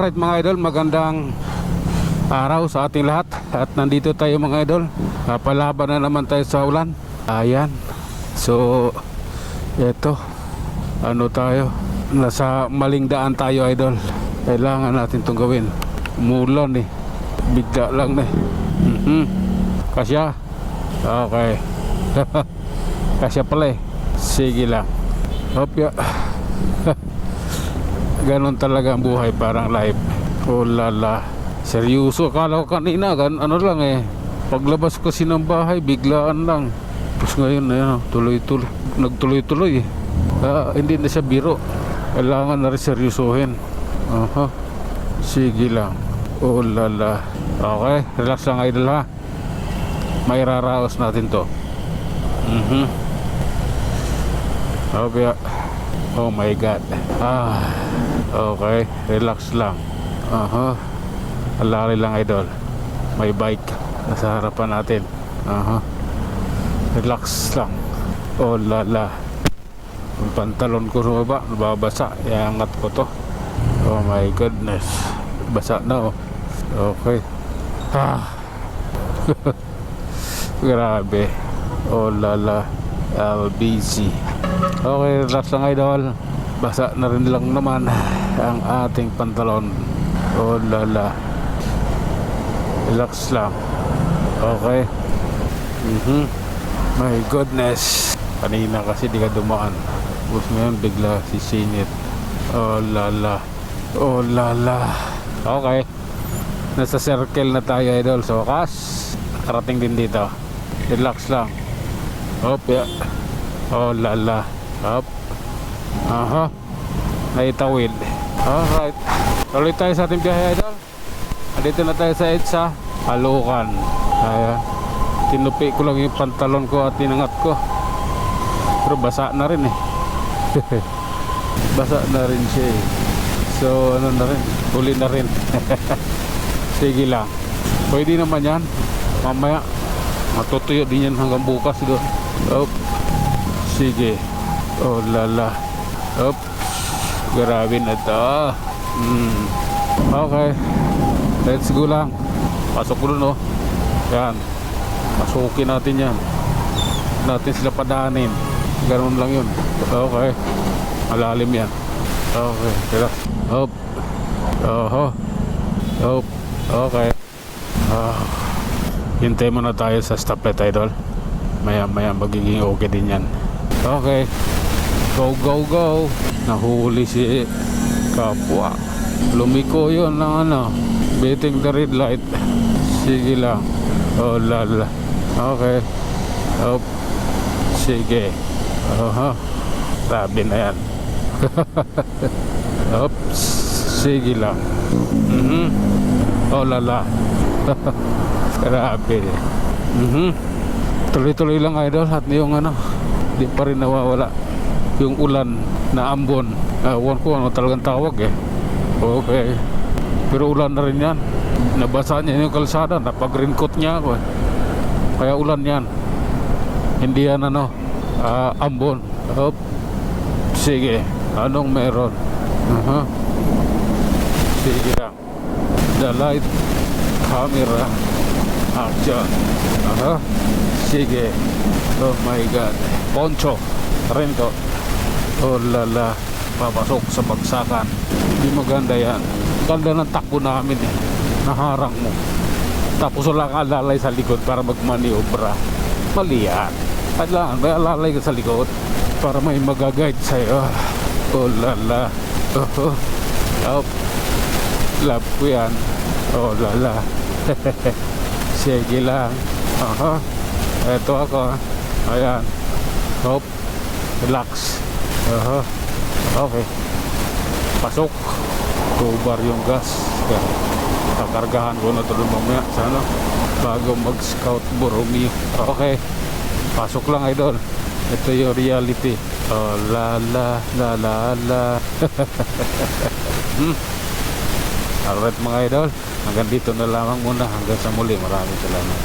Alright mga idol, magandang araw sa ating lahat. At nandito tayo mga idol, palaban na naman tayo sa ulan. Ayan. So eto, ano tayo, nasa maling daan tayo idol. Kailangan natin itong gawin. Umulan eh, bigla lang eh. Kasya? Okay. Kasya pala eh. Sige lang. Hopya. Ganon talaga ang buhay, parang live. Oh lala, seryoso. Akala ko kanina ano lang eh, paglabas ko ng bahay biglaan lang. Tapos ngayon tuloy-tuloy, nagtuloy-tuloy eh. Hindi na siya biro. Kailangan na rin seryosohin. Sige lang. Oh lala. Okay, relax lang idol ha. May raraos natin to. Okay. Oh my god. Okay, relax lang. Alari lang idol. May bike nasa harapan natin. Relax lang. Oh lala. Yung pantalon ko sa baba nababasa. Iangat ko to. Oh my goodness. Basa na oh. Okay. Grabe. Oh lala. LBC. Okay, relax lang idol. Basa na rin lang naman ang ating pantalon. Oh lala. Relax lang. Okay. My goodness. Kanina kasi di ka dumaan. Tapos ngayon bigla sisingit. Oh lala. Oh lala. Okay. Nasa circle na tayo idol. So wakas, karating din dito. Relax lang. Hop ya. Oh lala. Hop. Naitawid. Alright, tuloy tayo sa ating biyahe idol. Dito na tayo sa EDSA Caloocan. Ayan, tinupi ko lang yung pantalon ko at tinangat ko. Pero basa na rin eh. Basa na rin siya eh. So ano na rin, huli na rin. Sige lang, pwede naman yan. Mamaya matutuyo din yan hanggang bukas doon. Op. Sige. Oh lala. Op. Grabe na to. Okay, let's go lang. Pasok ko dun oh. Yan, masukin natin yan. Natin sila padaanin. Ganun lang yun. Okay, malalim yan. Okay, tira. Hop. Hop. Okay. Hintay muna tayo sa stoplight idol. Maya magiging okay din yan. Okay, go. Nahuli si kapwa. Lumiko yun ng beating the red light. Sige lang. Oh lala. Okay. Hop. Sige. Tabi na yan. Oops. Sige lang. Oh lala. Grabe. Tuloy-tuloy lang idol. At yung di pa rin nawawala yung ulan na ambon. Ewan ko ano talagang tawag eh. Okay, pero ulan na rin yan. Nabasa niya yung kalsada. Napag-raincoat niya ako eh. Kaya ulan yan. Hindi yan ambon. Hop. Sige, anong meron? Sige lang. The light, camera, action. Sige. Oh my god. Poncho rin to. Oh lala. Papasok sa bagsakan. Hindi maganda yan. Ganda ng takbo namin eh. Naharang mo. Tapos wala ka alalay sa likod para magmaniobra. Mali yan. Kailangan may alalay ka sa likod para may magaguide sa'yo. Oh lala. Oh. Love ko yan. Oh lala. Sige lang. Eto ako. Ayan. Hop. Relax. Okay. Pasok. Tubar yung gas. Kakargahan ko na tuloy mamaya sa bago mag-scout Borromeo. Okay. Pasok lang idol. Ito yung reality. Oh lala. Alright mga idol, hanggang dito na lamang muna. Hanggang sa muli. Maraming salamat.